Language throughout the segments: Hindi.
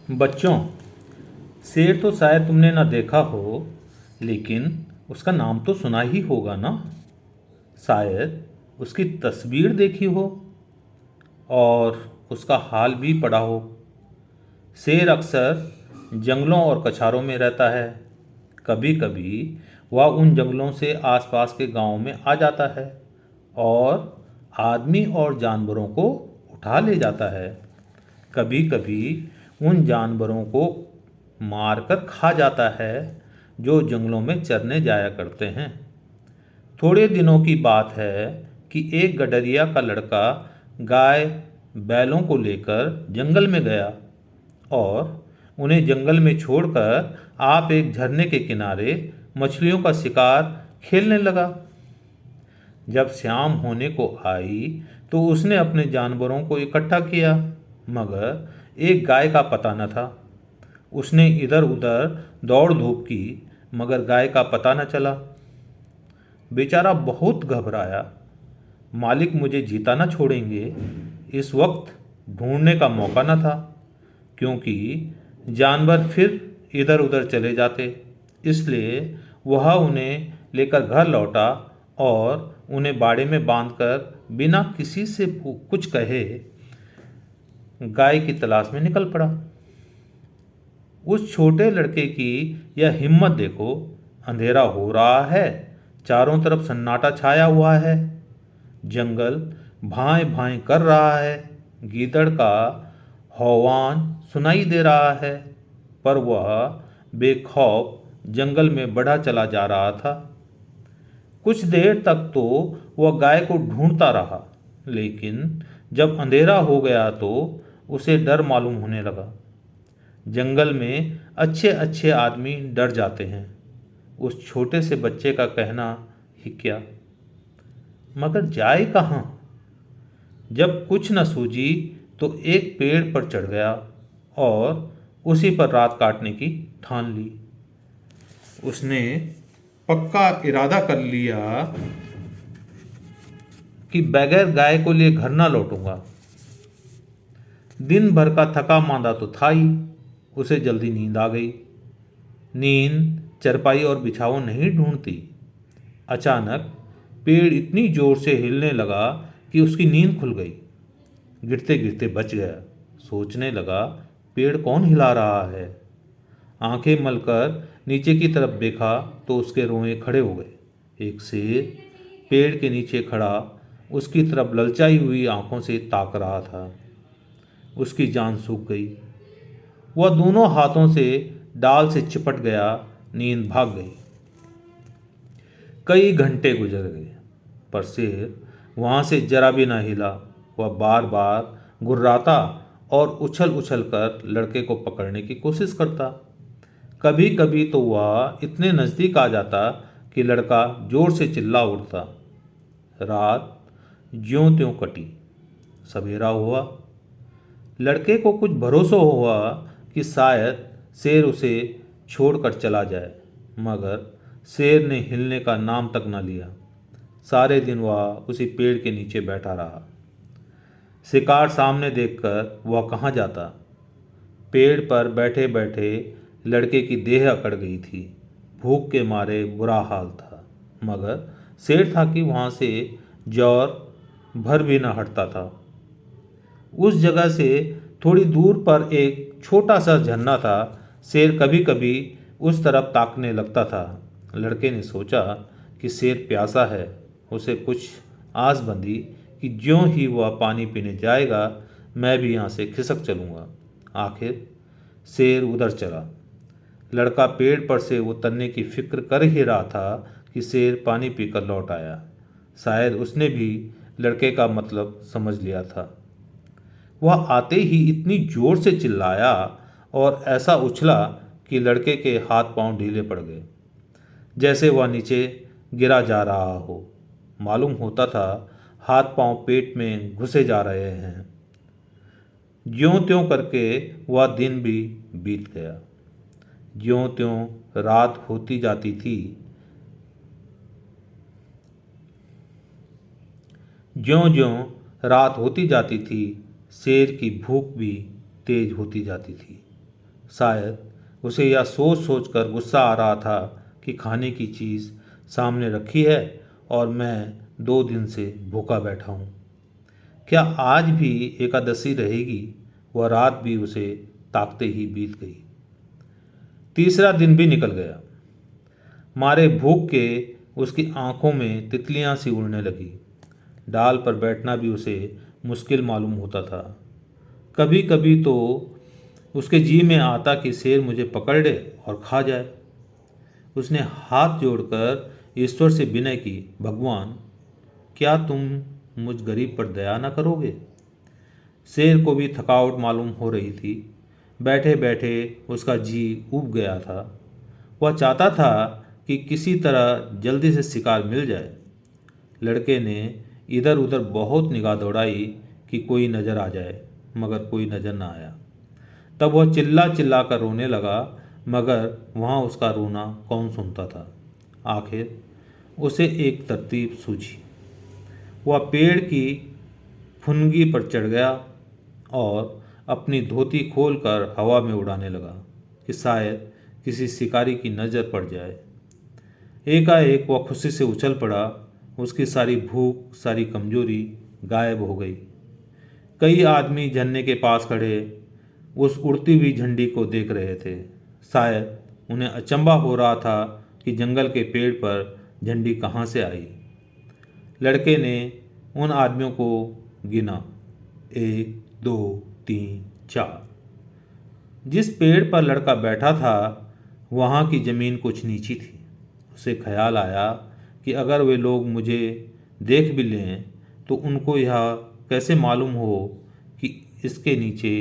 बच्चों, शेर तो शायद तुमने ना देखा हो, लेकिन उसका नाम तो सुना ही होगा ना। शायद उसकी तस्वीर देखी हो और उसका हाल भी पढ़ा हो। शेर अक्सर जंगलों और कछारों में रहता है। कभी कभी वह उन जंगलों से आसपास के गांवों में आ जाता है और आदमी और जानवरों को उठा ले जाता है। कभी कभी उन जानवरों को मारकर खा जाता है जो जंगलों में चरने जाया करते हैं। थोड़े दिनों की बात है कि एक गडरिया का लड़का गाय बैलों को लेकर जंगल में गया और उन्हें जंगल में छोड़कर आप एक झरने के किनारे मछलियों का शिकार खेलने लगा। जब शाम होने को आई तो उसने अपने जानवरों को इकट्ठा किया, मगर एक गाय का पता न था। उसने इधर उधर दौड़ धूप की, मगर गाय का पता न चला। बेचारा बहुत घबराया। मालिक मुझे जीता न छोड़ेंगे। इस वक्त ढूंढने का मौका न था, क्योंकि जानवर फिर इधर उधर चले जाते। इसलिए वह उन्हें लेकर घर लौटा और उन्हें बाड़े में बांधकर बिना किसी से कुछ कहे गाय की तलाश में निकल पड़ा। उस छोटे लड़के की यह हिम्मत देखो। अंधेरा हो रहा है, चारों तरफ सन्नाटा छाया हुआ है, जंगल भाएं भाएं कर रहा है, गीदड़ का हौवान सुनाई दे रहा है, पर वह बेखौफ जंगल में बढ़ा चला जा रहा था। कुछ देर तक तो वह गाय को ढूंढता रहा, लेकिन जब अंधेरा हो गया तो उसे डर मालूम होने लगा। जंगल में अच्छे अच्छे आदमी डर जाते हैं, उस छोटे से बच्चे का कहना ही क्या। मगर जाए कहाँ? जब कुछ न सूझी तो एक पेड़ पर चढ़ गया और उसी पर रात काटने की ठान ली। उसने पक्का इरादा कर लिया कि बगैर गाय को लिए घर ना लौटूंगा। दिन भर का थका मांदा तो था ही, उसे जल्दी नींद आ गई। नींद चरपाई और बिछाओ नहीं ढूंढती। अचानक पेड़ इतनी जोर से हिलने लगा कि उसकी नींद खुल गई। गिरते गिरते बच गया। सोचने लगा, पेड़ कौन हिला रहा है। आंखें मलकर नीचे की तरफ देखा तो उसके रोए खड़े हो गए। एक शेर पेड़ के नीचे खड़ा उसकी तरफ ललचाई हुई आंखों से ताक रहा था। उसकी जान सूख गई। वह दोनों हाथों से डाल से चिपट गया। नींद भाग गई। कई घंटे गुजर गए, पर शेर वहां से जरा भी न हिला। वह बार बार गुर्राता और उछल उछल कर लड़के को पकड़ने की कोशिश करता। कभी कभी तो वह इतने नज़दीक आ जाता कि लड़का जोर से चिल्ला उठता। रात ज्यों त्यों कटी। सवेरा हुआ। लड़के को कुछ भरोसा हुआ कि शायद शेर उसे छोड़कर चला जाए, मगर शेर ने हिलने का नाम तक न लिया। सारे दिन वह उसी पेड़ के नीचे बैठा रहा। शिकार सामने देखकर वह कहाँ जाता। पेड़ पर बैठे बैठे लड़के की देह अकड़ गई थी। भूख के मारे बुरा हाल था, मगर शेर था कि वहाँ से जौर भर भी न हटता था। उस जगह से थोड़ी दूर पर एक छोटा सा झरना था। शेर कभी कभी उस तरफ ताकने लगता था। लड़के ने सोचा कि शेर प्यासा है। उसे कुछ आस बंधी कि ज्यों ही वह पानी पीने जाएगा, मैं भी यहाँ से खिसक चलूँगा। आखिर शेर उधर चला। लड़का पेड़ पर से उतरने की फिक्र कर ही रहा था कि शेर पानी पीकर लौट आया। शायद उसने भी लड़के का मतलब समझ लिया था। वह आते ही इतनी जोर से चिल्लाया और ऐसा उछला कि लड़के के हाथ पांव ढीले पड़ गए, जैसे वह नीचे गिरा जा रहा हो। मालूम होता था हाथ पांव पेट में घुसे जा रहे हैं। ज्यों त्यों करके वह दिन भी बीत गया। ज्यों त्यों रात होती जाती थी, ज्यों ज्यों रात होती जाती थी, शेर की भूख भी तेज होती जाती थी। शायद उसे यह सोच सोच कर गुस्सा आ रहा था कि खाने की चीज़ सामने रखी है और मैं 2 दिन से भूखा बैठा हूँ। क्या आज भी एकादशी रहेगी? वह रात भी उसे ताकते ही बीत गई। तीसरा दिन भी निकल गया। मारे भूख के उसकी आंखों में तितलियां सी उड़ने लगी। डाल पर बैठना भी उसे मुश्किल मालूम होता था। कभी कभी तो उसके जी में आता कि शेर मुझे पकड़ ले और खा जाए। उसने हाथ जोड़कर ईश्वर से विनय की, भगवान, क्या तुम मुझ गरीब पर दया न करोगे? शेर को भी थकावट मालूम हो रही थी। बैठे बैठे उसका जी ऊब गया था। वह चाहता था कि किसी तरह जल्दी से शिकार मिल जाए। लड़के ने इधर उधर बहुत निगाह दौड़ाई कि कोई नज़र आ जाए, मगर कोई नज़र न आया। तब वह चिल्ला चिल्ला कर रोने लगा, मगर वहाँ उसका रोना कौन सुनता था। आखिर उसे एक तरतीब सूझी। वह पेड़ की फुनगी पर चढ़ गया और अपनी धोती खोलकर हवा में उड़ाने लगा कि शायद किसी शिकारी की नज़र पड़ जाए। एकाएक वह खुशी से उछल पड़ा। उसकी सारी भूख, सारी कमजोरी गायब हो गई। कई आदमी झरने के पास खड़े उस उड़ती हुई झंडी को देख रहे थे। शायद उन्हें अचंभा हो रहा था कि जंगल के पेड़ पर झंडी कहाँ से आई। लड़के ने उन आदमियों को गिना, 1 2 3 4। जिस पेड़ पर लड़का बैठा था वहाँ की ज़मीन कुछ नीची थी। उसे ख्याल आया कि अगर वे लोग मुझे देख भी लें तो उनको यह कैसे मालूम हो कि इसके नीचे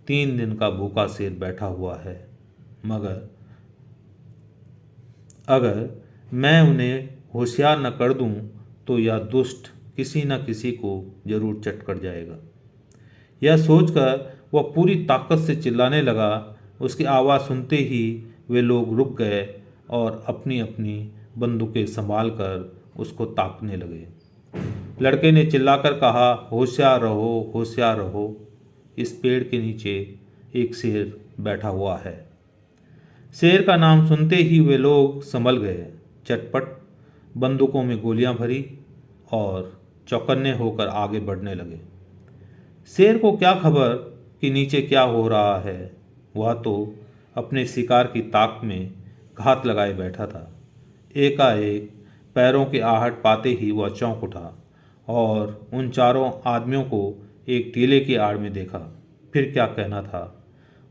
3 दिन का भूखा शेर बैठा हुआ है। मगर अगर मैं उन्हें होशियार न कर दूं तो यह दुष्ट किसी न किसी को जरूर चट कर जाएगा। यह सोचकर वह पूरी ताकत से चिल्लाने लगा। उसकी आवाज़ सुनते ही वे लोग रुक गए और अपनी अपनी बंदूकें संभाल कर उसको ताकने लगे। लड़के ने चिल्लाकर कहा, होशियार रहो, होशियार रहो, इस पेड़ के नीचे एक शेर बैठा हुआ है। शेर का नाम सुनते ही वे लोग संभल गए। चटपट बंदूकों में गोलियां भरी और चौकन्ने होकर आगे बढ़ने लगे। शेर को क्या खबर कि नीचे क्या हो रहा है। वह तो अपने शिकार की ताक में घात लगाए बैठा था। एकाएक पैरों की आहट पाते ही वह चौंक उठा और उन चारों आदमियों को एक टीले की आड़ में देखा। फिर क्या कहना था,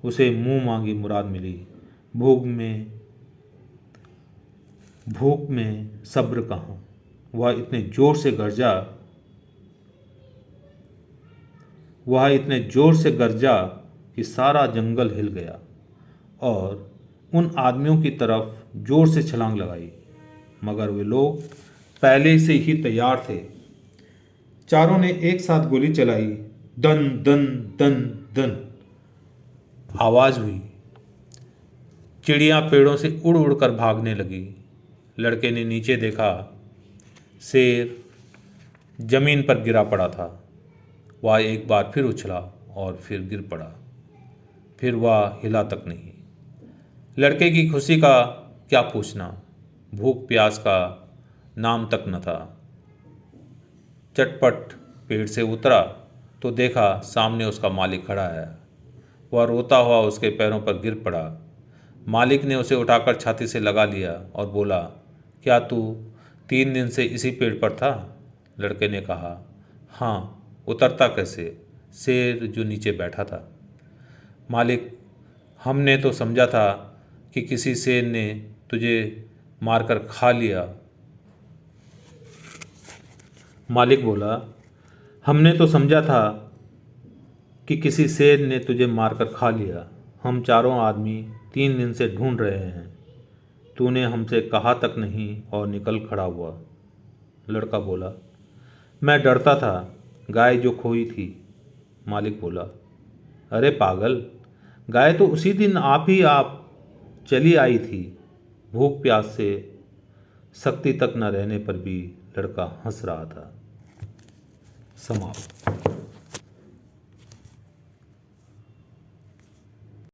उसे मुंह मांगी मुराद मिली। भूख में सब्र कहाँ। वह इतने जोर से गरजा कि सारा जंगल हिल गया और उन आदमियों की तरफ जोर से छलांग लगाई। मगर वे लोग पहले से ही तैयार थे। चारों ने एक साथ गोली चलाई। दन दन दन दन आवाज़ हुई। चिड़ियाँ पेड़ों से उड़ उड़ कर भागने लगी। लड़के ने नीचे देखा। शेर जमीन पर गिरा पड़ा था। वह एक बार फिर उछला और फिर गिर पड़ा। फिर वह हिला तक नहीं। लड़के की खुशी का क्या पूछना, भूख प्यास का नाम तक न था। चटपट पेड़ से उतरा तो देखा सामने उसका मालिक खड़ा है। वह रोता हुआ उसके पैरों पर गिर पड़ा। मालिक ने उसे उठाकर छाती से लगा लिया और बोला, क्या तू 3 दिन से इसी पेड़ पर था? लड़के ने कहा, हाँ, उतरता कैसे? शेर जो नीचे बैठा था। मालिक, हमने तो समझा था कि किसी शेर ने तुझे मारकर खा लिया। मालिक बोला, हमने तो समझा था कि किसी शेर ने तुझे मारकर खा लिया। हम चारों आदमी 3 दिन से ढूंढ रहे हैं। तूने हमसे कहा तक नहीं और निकल खड़ा हुआ। लड़का बोला, मैं डरता था, गाय जो खोई थी। मालिक बोला, अरे पागल, गाय तो उसी दिन आप चली आई थी। भूख प्यास से शक्ति तक न रहने पर भी लड़का हंस रहा था। समाप्त।